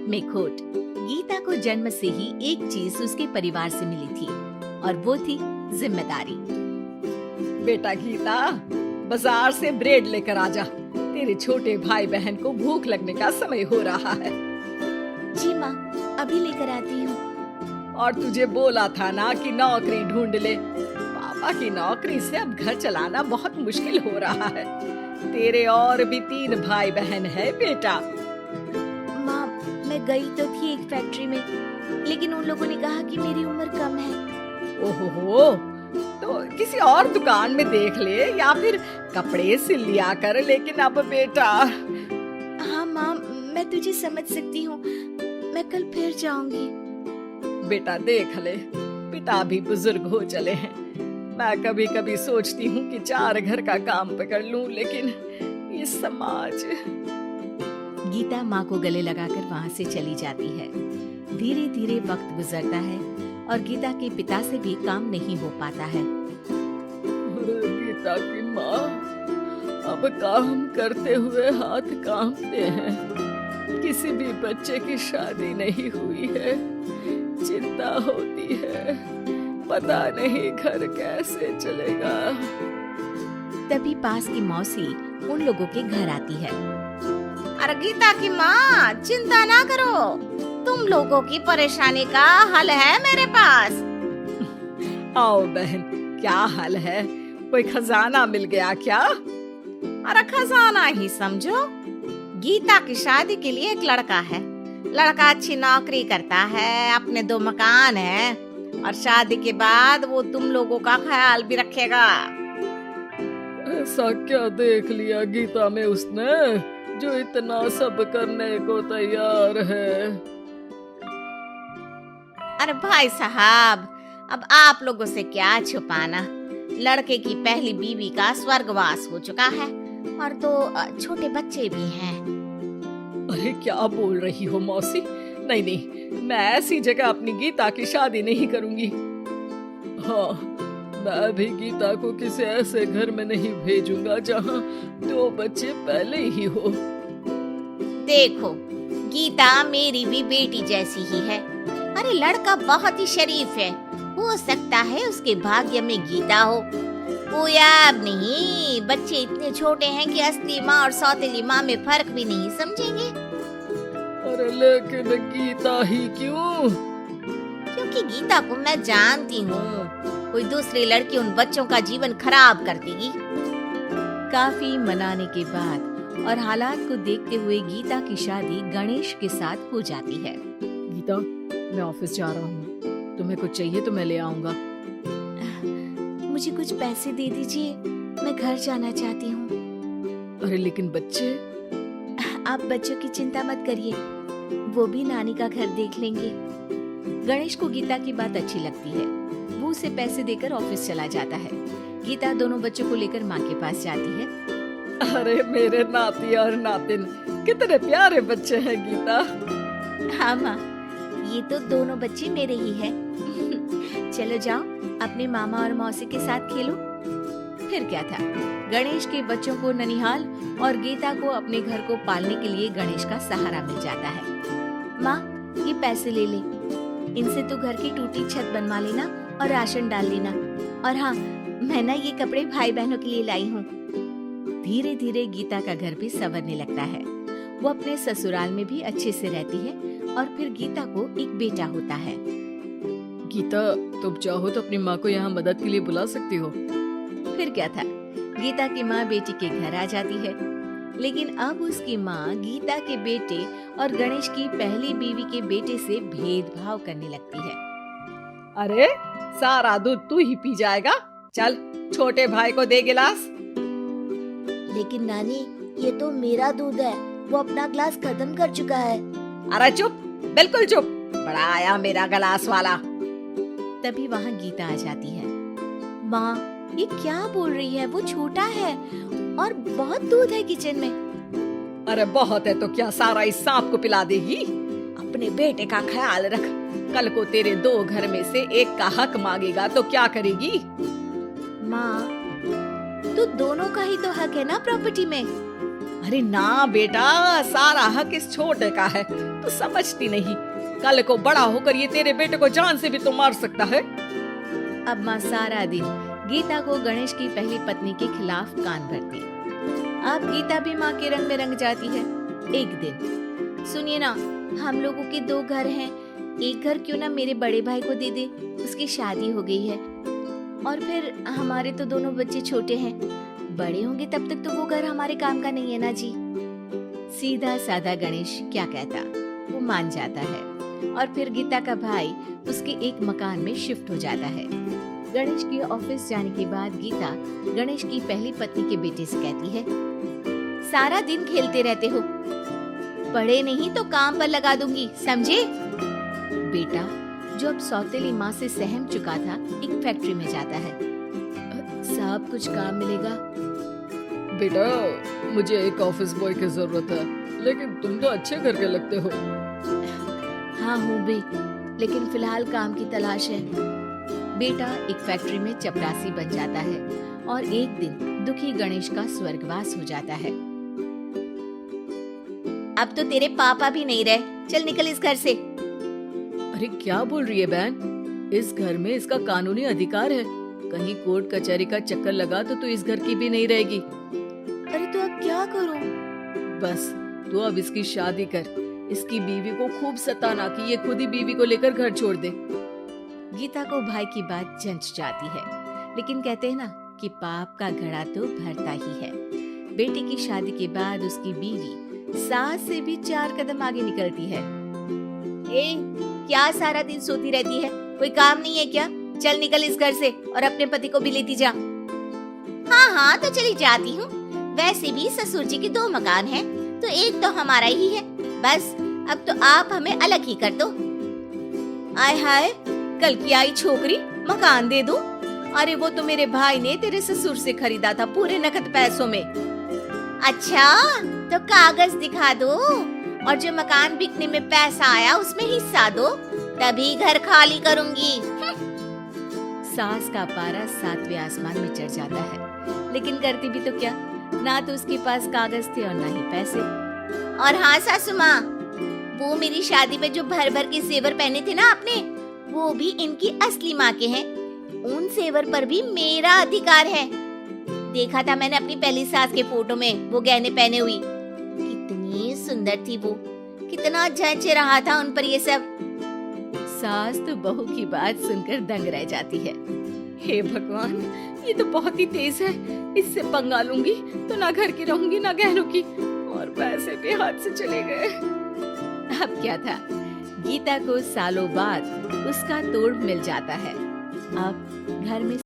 में खोट। गीता को जन्म से ही एक चीज उसके परिवार से मिली थी और वो थी जिम्मेदारी। बेटा गीता, बाजार से ब्रेड लेकर आजा। तेरे छोटे भाई बहन को भूख लगने का समय हो रहा है। जी माँ, अभी लेकर आती हूँ। और तुझे बोला था ना कि नौकरी ढूंढ ले। पापा की नौकरी से अब घर चलाना बहुत मुश्किल हो रहा है। तेरे और भी 3 भाई बहन है बेटा। माँ, मैं गई तो थी एक फैक्ट्री में, लेकिन उन लोगों ने कहा कि मेरी उम्र कम है। ओहो, तो किसी और दुकान में देख ले या फिर कपड़े सिल लिया कर। लेकिन अब बेटा। हाँ माँ, मैं तुझे समझ सकती हूँ। मैं कल फिर जाऊंगी। बेटा देख ले, पिता भी बुजुर्ग हो चले हैं। मैं कभी कभी सोचती हूँ कि 4 घर का काम पकड़ लूं, लेकिन ये समाज। गीता माँ को गले लगाकर वहाँ से चली जाती है। धीरे धीरे वक्त गुजरता है और गीता के पिता से भी काम नहीं हो पाता है। अरे गीता की माँ, अब काम करते हुए हाथ कांपते हैं। किसी भी बच्चे की शादी नहीं हुई है। चिंता होती है, पता नहीं घर कैसे चलेगा। तभी पास की मौसी उन लोगों के घर आती है। अरे गीता की माँ, चिंता ना करो, तुम लोगों की परेशानी का हल है मेरे पास। आओ बहन, क्या हाल है? कोई खजाना मिल गया क्या? अरे खजाना ही समझो। गीता की शादी के लिए एक लड़का है। लड़का अच्छी नौकरी करता है, अपने 2 मकान है और शादी के बाद वो तुम लोगों का ख्याल भी रखेगा। ऐसा क्या देख लिया गीता में उसने जो इतना सब करने को तैयार है? अरे भाई साहब, अब आप लोगों से क्या छुपाना। लड़के की पहली बीवी का स्वर्गवास हो चुका है और 2 छोटे बच्चे भी हैं। अरे क्या बोल रही हो मौसी? नहीं नहीं, मैं ऐसी जगह अपनी गीता की शादी नहीं करूंगी। हाँ, मैं भी गीता को किसी ऐसे घर में नहीं भेजूंगा जहाँ 2 बच्चे पहले ही हो। देखो, गीता मेरी भी बेटी जैसी ही है। अरे लड़का बहुत ही शरीफ है, हो सकता है उसके भाग्य में गीता हो। वो याद नहीं, बच्चे इतने छोटे हैं कि असली माँ और सौतेली माँ में फर्क भी नहीं समझेंगे। अरे लेकिन गीता ही क्यों? क्योंकि गीता को मैं जानती हूँ, कोई दूसरी लड़की उन बच्चों का जीवन खराब कर देगी। काफी मनाने के बाद और हालात को देखते हुए गीता की शादी गणेश के साथ हो जाती है। गीता, मैं ऑफिस जा रहा हूँ। तुम्हें कुछ चाहिए तो मैं ले आऊंगा। मुझे कुछ पैसे दे दीजिए, मैं घर जाना चाहती हूँ। अरे लेकिन बच्चे। आप बच्चों की चिंता मत करिए, वो भी नानी का घर देख लेंगे। गणेश को गीता की बात अच्छी लगती है। वो उसे पैसे देकर ऑफिस चला जाता है। गीता दोनों बच्चों को लेकर माँ के पास जाती है। अरे मेरे नाती और नातिन, कितने प्यारे बच्चे हैं गीता। हाँ माँ, ये तो दोनों बच्चे मेरे ही हैं। चलो जाओ, अपने मामा और मौसी के साथ खेलो। फिर क्या था, गणेश के बच्चों को ननिहाल और गीता को अपने घर को पालने के लिए गणेश का सहारा मिल जाता है। माँ, ये पैसे ले ले, इनसे तू घर की टूटी छत बनवा लेना और राशन डाल लेना। और हाँ, मैं ना ये कपड़े भाई बहनों के लिए लाई हूँ। धीरे धीरे गीता का घर भी संवरने लगता है। वो अपने ससुराल में भी अच्छे से रहती है और फिर गीता को एक बेटा होता है। गीता, तुम चाहो तो अपनी माँ को यहाँ मदद के लिए बुला सकती हो। फिर क्या था, गीता की माँ बेटी के घर आ जाती है। लेकिन अब उसकी माँ गीता के बेटे और गणेश की पहली बीवी के बेटे से भेदभाव करने लगती है। अरे सारा दूध तू ही पी जाएगा, चल छोटे भाई को दे गिलास। लेकिन नानी, ये तो मेरा दूध है, वो अपना ग्लास खत्म कर चुका है। अरे चुप, बिल्कुल चुप, बड़ा आया मेरा गिलास वाला। तभी वहाँ गीता आ जाती है। माँ, ये क्या बोल रही है? वो छोटा है और बहुत दूध है किचन में। अरे बहुत है तो क्या सारा इस सांप को पिला देगी? अपने बेटे का ख्याल रख, कल को तेरे 2 घर में से एक का हक मांगेगा तो क्या करेगी? माँ, तो दोनों का ही तो हक है ना प्रॉपर्टी में। अरे ना बेटा, सारा हक इस छोटे का है। समझती नहीं, कल को बड़ा होकर ये तेरे बेटे को जान से भी तो मार सकता है। अब माँ सारा दिन गीता को गणेश की पहली पत्नी के खिलाफ कान भरती। अब गीता भी माँ के रंग में रंग जाती है। एक दिन, सुनिए ना, हम लोगों के 2 घर हैं, एक घर क्यों ना मेरे बड़े भाई को दे दे, उसकी शादी हो गई है, और फिर हमारे तो दोनों बच्चे छोटे हैं, बड़े होंगे तब तक तो वो घर हमारे काम का नहीं है ना जी। सीधा साधा गणेश क्या कहता, वो मान जाता है और फिर गीता का भाई उसके एक मकान में शिफ्ट हो जाता है। गणेश के ऑफिस जाने के बाद गीता गणेश की पहली पत्नी के बेटे से कहती है, सारा दिन खेलते रहते हो, पढ़े नहीं तो काम पर लगा दूंगी, समझे? बेटा, जो अब सौतेली माँ से सहम चुका था, एक फैक्ट्री में जाता है। सब कुछ काम मिलेगा। बेटा, मुझे एक ऑफिस बॉय की जरूरत है, लेकिन तुम तो अच्छे घर के लगते हो। हाँ हूँ बे, लेकिन फिलहाल काम की तलाश है। बेटा एक फैक्ट्री में चपरासी बन जाता है और एक दिन दुखी गणेश का स्वर्गवास हो जाता है। अब तो तेरे पापा भी नहीं रहे, चल निकल इस घर से। अरे क्या बोल रही है बहन, इस घर में इसका कानूनी अधिकार है, कहीं कोर्ट कचहरी का चक्कर लगा तो तू इस घर की भी नहीं रहेगी। अरे तो अब क्या करूं? बस तू अब इसकी शादी कर, इसकी बीवी को खूब सताना कि ये खुद ही बीवी को लेकर घर छोड़ दे। गीता को भाई की बात जंच जाती है, लेकिन कहते हैं ना कि पाप का घड़ा तो भरता ही है। बेटे की शादी के बाद उसकी बीवी सास से भी 4 कदम आगे निकलती है। ए, क्या सारा दिन सोती रहती है, कोई काम नहीं है क्या? चल निकल इस घर से और अपने पति को भी लेती जा। हाँ हाँ तो चली जाती हूँ, वैसे भी ससुर जी के 2 मकान हैं, तो एक तो हमारा ही है, बस अब तो आप हमें अलग ही कर दो। आय हाय, कल की आई छोकरी, मकान दे दूं? अरे वो तो मेरे भाई ने तेरे ससुर से खरीदा था पूरे नकद पैसों में। अच्छा, तो कागज दिखा दो और जो मकान बिकने में पैसा आया उसमें हिस्सा दो, तभी घर खाली करूंगी। सास का पारा 7वें आसमान में चढ़ जाता है, लेकिन करती भी तो क्या, ना तो उसके पास कागज थे और ना ही पैसे। और हाँ सासू माँ, वो मेरी शादी में जो भर भर के जेवर पहने थे ना आपने, वो भी इनकी असली माँ के हैं, उन जेवर पर भी मेरा अधिकार है। देखा था मैंने अपनी पहली सास के फोटो में वो गहने पहने हुई, कितनी सुंदर थी वो, कितना जच रहा था उन पर ये सब। सास तो बहू की बात सुनकर दंग रह जाती है। हे भगवान, ये तो बहुत ही तेज है, इससे पंगा लूंगी तो ना घर की रहूंगी ना गहनों की, और पैसे भी हाथ से चले गए। अब क्या था, गीता को सालों बाद उसका तोड़ मिल जाता है। अब घर में